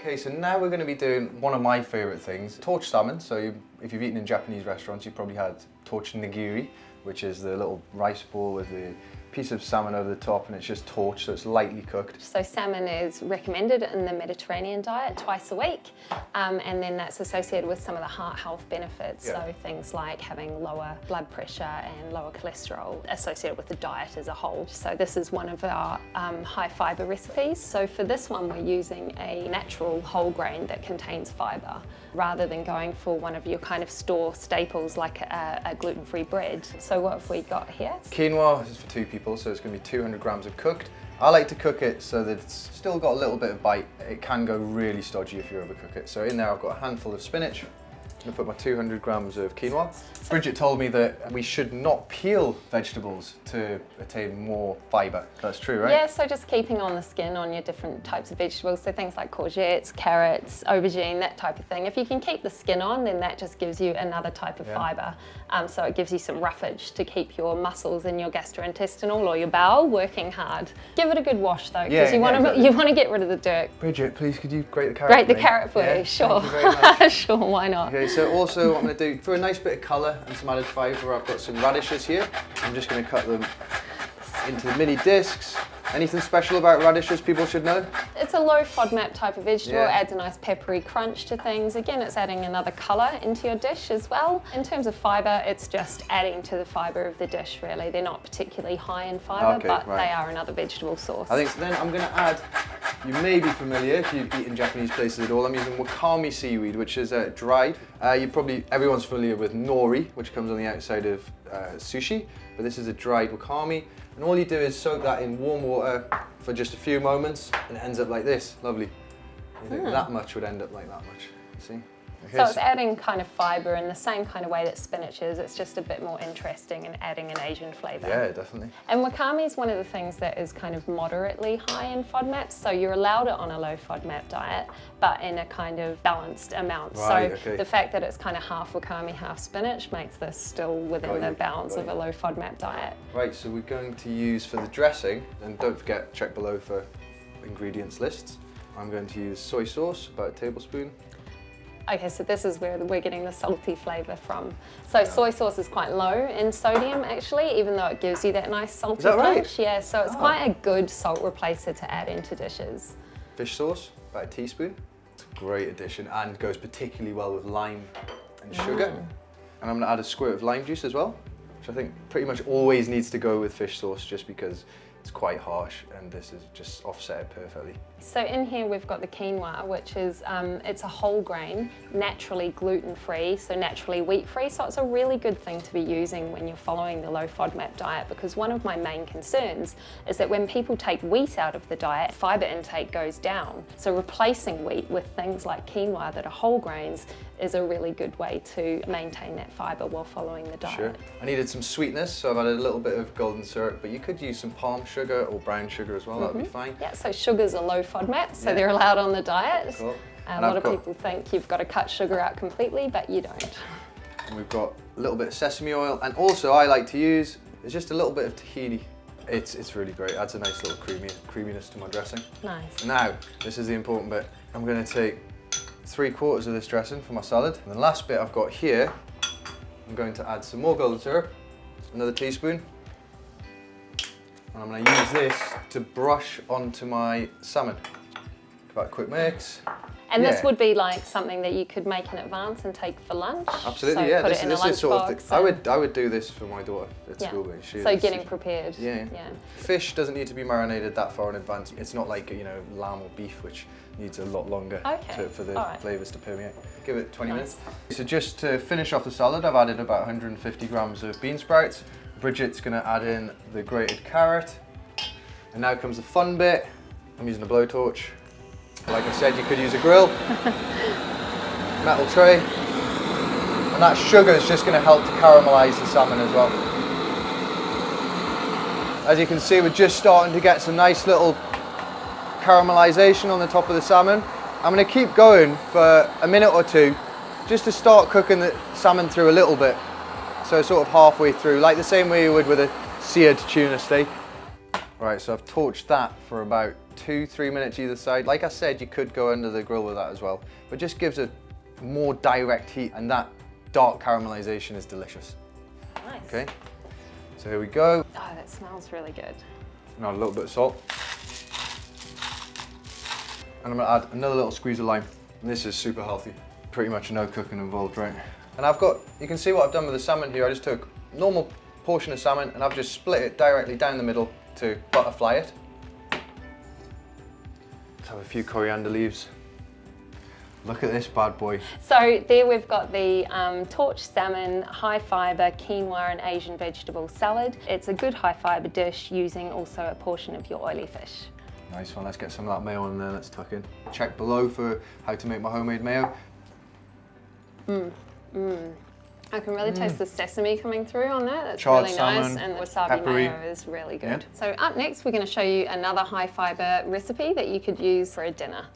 Okay, so now we're going to be doing one of my favourite things, torched salmon. So if you've eaten in Japanese restaurants, you've probably had torched nigiri, which is the little rice ball with the piece of salmon over the top, and it's just torched, so it's lightly cooked. So salmon is recommended in the Mediterranean diet twice a week, and then that's associated with some of the heart health benefits. Yeah. So things like having lower blood pressure and lower cholesterol associated with the diet as a whole. So this is one of our high fibre recipes. So for this one, we're using a natural whole grain that contains fibre, rather than going for one of your kind of store staples like a gluten-free bread. So what have we got here? Quinoa is for 2 people, so it's going to be 200 grams of cooked. I like to cook it so that it's still got a little bit of bite. It can go really stodgy if you overcook it. So in there I've got a handful of spinach. I'm going to put my 200 grams of quinoa. Bridget told me that we should not peel vegetables to attain more fibre. That's true, right? Yeah, so just keeping on the skin on your different types of vegetables, so things like courgettes, carrots, aubergine, that type of thing. If you can keep the skin on, then that just gives you another type of fibre. So it gives you some roughage to keep your muscles in your gastrointestinal or your bowel working hard. Give it a good wash though, because you want to get rid of the dirt. Bridget, please could you grate the carrot Grate for the me? carrot for you, sure. Thank you very much. Sure, why not? Okay, so also what I'm going to do, for a nice bit of colour and some added fibre, I've got some radishes here. I'm just going to cut them into mini discs. Anything special about radishes people should know? It's a low FODMAP type of vegetable, Yeah. adds a nice peppery crunch to things. Again, it's adding another colour into your dish as well. In terms of fibre, it's just adding to the fibre of the dish really. They're not particularly high in fibre, Okay, but right. they are another vegetable source. I think so. Then I'm going to add, you may be familiar if you've eaten Japanese places at all, I'm using wakame seaweed, which is dried. Everyone's familiar with nori, which comes on the outside of sushi, but this is a dried wakame. And all you do is soak that in warm water for just a few moments, and it ends up like this. Lovely. You think that much would end up like that much. See? Okay, so it's adding kind of fibre in the same kind of way that spinach is. It's just a bit more interesting and adding an Asian flavour. Yeah, definitely. And wakame is one of the things that is kind of moderately high in FODMAP. So you're allowed it on a low FODMAP diet, but in a kind of balanced amount. Right, so okay. the fact that it's kind of half wakame, half spinach makes this still within the balance of a low FODMAP diet. Right, so we're going to use for the dressing, and don't forget, check below for ingredients lists. I'm going to use soy sauce, about a tablespoon. Okay, so this is where we're getting the salty flavour from. So soy sauce is quite low in sodium actually, even though it gives you that nice salty Is that right? punch. Yeah, so it's quite a good salt replacer to add into dishes. Fish sauce, about a teaspoon. It's a great addition and goes particularly well with lime and sugar. And I'm going to add a squirt of lime juice as well, which I think pretty much always needs to go with fish sauce just because it's quite harsh, and this is just offset it perfectly. So in here we've got the quinoa, which is, it's a whole grain, naturally gluten-free, so naturally wheat-free. So it's a really good thing to be using when you're following the low FODMAP diet, because one of my main concerns is that when people take wheat out of the diet, fibre intake goes down. So replacing wheat with things like quinoa that are whole grains is a really good way to maintain that fibre while following the diet. Sure. I needed some sweetness, so I've added a little bit of golden syrup, but you could use some palm sugar or brown sugar as well, that would be fine. Yeah, so sugars are low FODMAP, so they're allowed on the diet. Cool. A lot of people think you've got to cut sugar out completely, but you don't. And we've got a little bit of sesame oil, and also I like to use is just a little bit of tahini. It's really great, adds a nice little creaminess to my dressing. Nice. Now, this is the important bit. I'm going to take 3/4 of this dressing for my salad. And the last bit I've got here, I'm going to add some more golden syrup, another teaspoon. And I'm going to use this to brush onto my salmon. Give that a quick mix. And this would be like something that you could make in advance and take for lunch. Absolutely, so yeah. Put it in This a is sort of lunchbox. I would do this for my daughter at school. So getting prepared. Yeah. Fish doesn't need to be marinated that far in advance. It's not like, you know, lamb or beef, which needs a lot longer for the flavours to permeate. Give it 20 minutes. So just to finish off the salad, I've added about 150 grams of bean sprouts. Bridget's going to add in the grated carrot. And now comes the fun bit. I'm using a blowtorch. Like I said, you could use a grill, metal tray, and that sugar is just going to help to caramelise the salmon as well. As you can see, we're just starting to get some nice little caramelisation on the top of the salmon. I'm going to keep going for a minute or two, just to start cooking the salmon through a little bit. So sort of halfway through, like the same way you would with a seared tuna steak. Right, so I've torched that for about 2-3 minutes either side. Like I said, you could go under the grill with that as well, but just gives a more direct heat, and that dark caramelization is delicious. Nice. Okay, so here we go. Oh, that smells really good. Now a little bit of salt. And I'm gonna add another little squeeze of lime. And this is super healthy. Pretty much no cooking involved, right? And I've got, you can see what I've done with the salmon here. I just took a normal portion of salmon and I've just split it directly down the middle to butterfly it. Let's have a few coriander leaves. Look at this bad boy. So there we've got the torched salmon, high fibre, quinoa and Asian vegetable salad. It's a good high fibre dish using also a portion of your oily fish. Nice one, let's get some of that mayo in there, let's tuck in. Check below for how to make my homemade mayo. I can really taste the sesame coming through on that. That's Charred really salmon, nice, and the wasabi peppery. mayo is really good. Yeah. So up next, we're going to show you another high fibre recipe that you could use for a dinner.